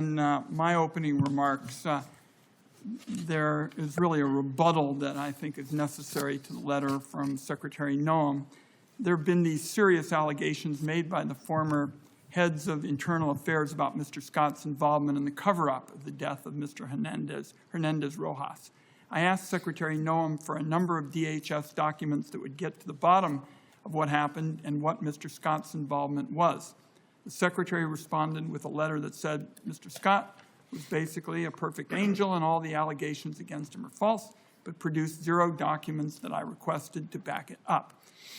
In my opening remarks, there is really a rebuttal that I think is necessary to the letter from Secretary Noem. There have been these serious allegations made by the former heads of internal affairs about Mr. Scott's involvement in the cover-up of the death of Mr. Hernandez Rojas. I asked Secretary Noem for a number of DHS documents that would get to the bottom of what happened and what Mr. Scott's involvement was. The Secretary responded with a letter that said Mr. Scott was basically a perfect angel and all the allegations against him are false, but produced 0 documents that I requested to back it up.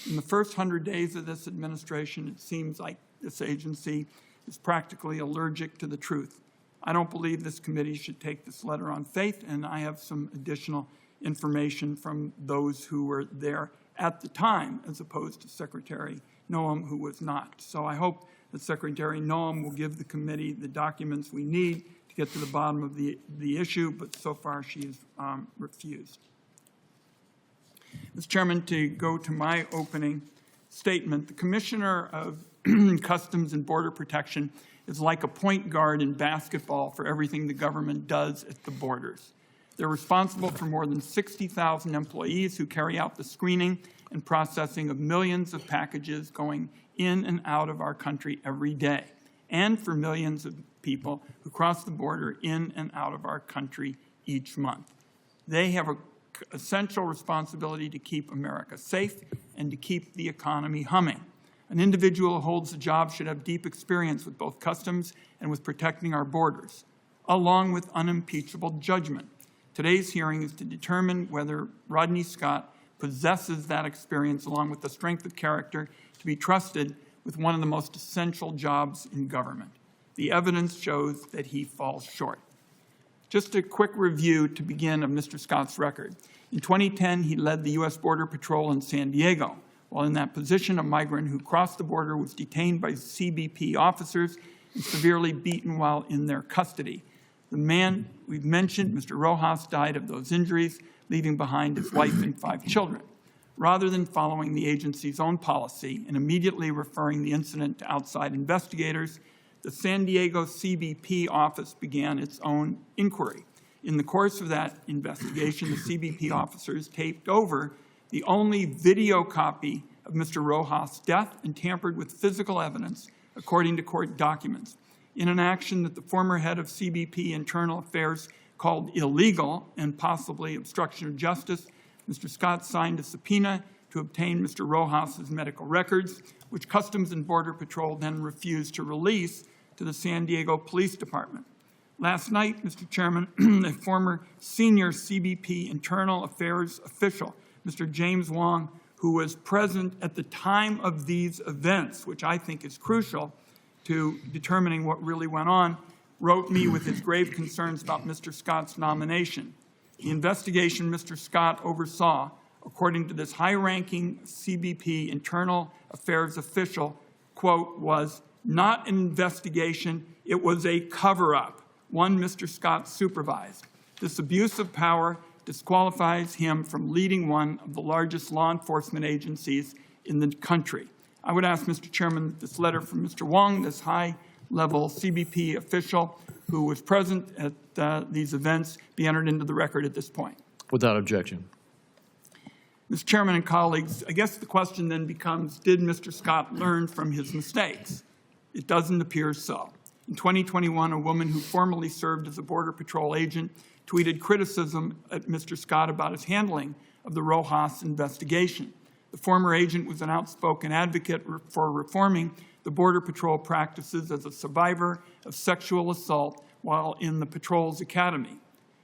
In the first 100 days of this administration, it seems like this agency is practically allergic to the truth. I don't believe this committee should take this letter on faith, and I have some additional information from those who were there at the time, as opposed to Secretary Noem, who was not. So I hope that Secretary Noem will give the committee the documents we need to get to the bottom of the issue, but so far she has refused. Mr. Chairman, to go to my opening statement, the Commissioner of Customs and Border Protection is like a point guard in basketball for everything the government does at the borders. They're responsible for more than 60,000 employees who carry out the screening and processing of millions of packages going in and out of our country every day, and for millions of people who cross the border in and out of our country each month. They have an essential responsibility to keep America safe and to keep the economy humming. An individual who holds the job should have deep experience with both customs and with protecting our borders, along with unimpeachable judgment. Today's hearing is to determine whether Rodney Scott possesses that experience along with the strength of character to be trusted with one of the most essential jobs in government. The evidence shows that he falls short. Just a quick review to begin of Mr. Scott's record. In 2010, he led the U.S. Border Patrol in San Diego. While in that position, a migrant who crossed the border was detained by CBP officers and severely beaten while in their custody. The man we've mentioned, Mr. Rojas, died of those injuries, leaving behind his wife and 5 children. Rather than following the agency's own policy and immediately referring the incident to outside investigators, the San Diego CBP office began its own inquiry. In the course of that investigation, the CBP officers taped over the only video copy of Mr. Rojas' death and tampered with physical evidence, according to court documents. In an action that the former head of CBP Internal Affairs called illegal and possibly obstruction of justice, Mr. Scott signed a subpoena to obtain Mr. Rojas' medical records, which Customs and Border Patrol then refused to release to the San Diego Police Department. Last night, Mr. Chairman, a former senior CBP Internal Affairs official, Mr. James Wong, who was present at the time of these events, which I think is crucial to determining what really went on, wrote me with his grave concerns about Mr. Scott's nomination. The investigation Mr. Scott oversaw, according to this high-ranking CBP Internal Affairs official, quote, was not an investigation, it was a cover-up, one Mr. Scott supervised. This abuse of power disqualifies him from leading one of the largest law enforcement agencies in the country. I would ask, Mr. Chairman, that this letter from Mr. Wong, this high-level CBP official who was present at these events, be entered into the record at this point. Without objection. Mr. Chairman and colleagues, I guess the question then becomes, did Mr. Scott learn from his mistakes? It doesn't appear so. In 2021, a woman who formerly served as a Border Patrol agent tweeted criticism at Mr. Scott about his handling of the Rojas investigation. The former agent was an outspoken advocate for reforming the Border Patrol practices as a survivor of sexual assault while in the patrol's academy.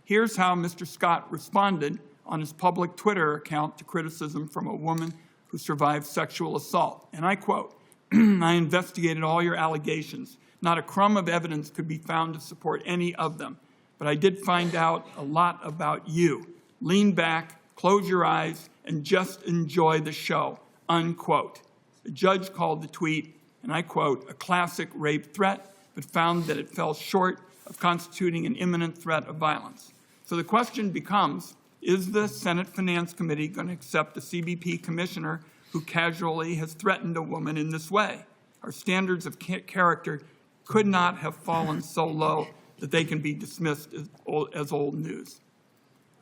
Here's how Mr. Scott responded on his public Twitter account to criticism from a woman who survived sexual assault. And I quote, I investigated all your allegations. Not a crumb of evidence could be found to support any of them. But I did find out a lot about you. Lean back, close your eyes, and just enjoy the show, unquote. The judge called the tweet, and I quote, a classic rape threat, but found that it fell short of constituting an imminent threat of violence. So the question becomes, is the Senate Finance Committee going to accept a CBP commissioner who casually has threatened a woman in this way? Our standards of character could not have fallen so low that they can be dismissed as old news.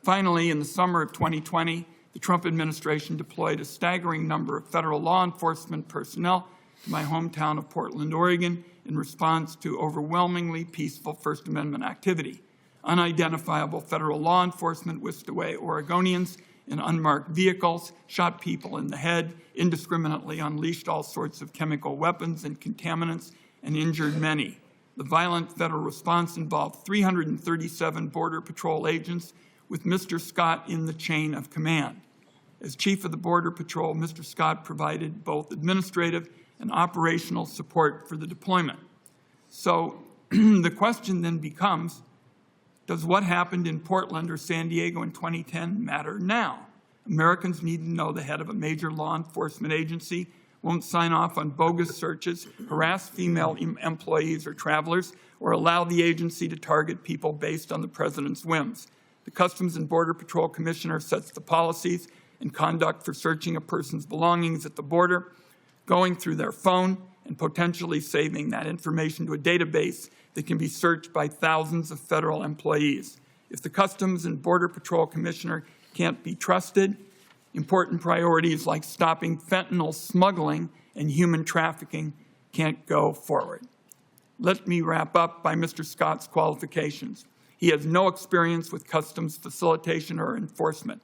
Finally, in the summer of 2020, the Trump administration deployed a staggering number of federal law enforcement personnel to my hometown of Portland, Oregon, in response to overwhelmingly peaceful First Amendment activity. Unidentifiable federal law enforcement whisked away Oregonians in unmarked vehicles, shot people in the head, indiscriminately unleashed all sorts of chemical weapons and contaminants, and injured many. The violent federal response involved 337 Border Patrol agents, with Mr. Scott in the chain of command. As Chief of the Border Patrol, Mr. Scott provided both administrative and operational support for the deployment. So the question then becomes, does what happened in Portland or San Diego in 2010 matter now? Americans need to know the head of a major law enforcement agency won't sign off on bogus searches, harass female employees or travelers, or allow the agency to target people based on the president's whims. The Customs and Border Patrol Commissioner sets the policies and conduct for searching a person's belongings at the border, going through their phone, and potentially saving that information to a database that can be searched by thousands of federal employees. If the Customs and Border Patrol Commissioner can't be trusted, important priorities like stopping fentanyl smuggling and human trafficking can't go forward. Let me wrap up by Mr. Scott's qualifications. He has no experience with customs facilitation or enforcement.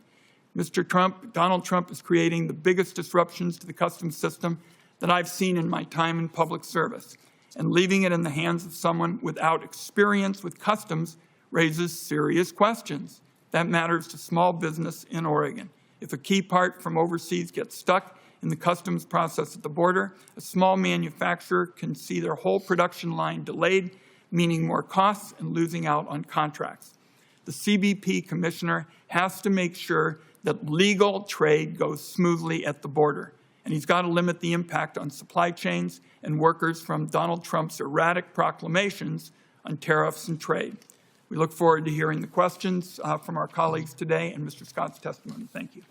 Donald Trump is creating the biggest disruptions to the customs system that I've seen in my time in public service, and leaving it in the hands of someone without experience with customs raises serious questions. That matters to small business in Oregon. If a key part from overseas gets stuck in the customs process at the border, a small manufacturer can see their whole production line delayed, meaning more costs and losing out on contracts. The CBP commissioner has to make sure that legal trade goes smoothly at the border, and he's got to limit the impact on supply chains and workers from Donald Trump's erratic proclamations on tariffs and trade. We look forward to hearing the questions from our colleagues today and Mr. Scott's testimony. Thank you.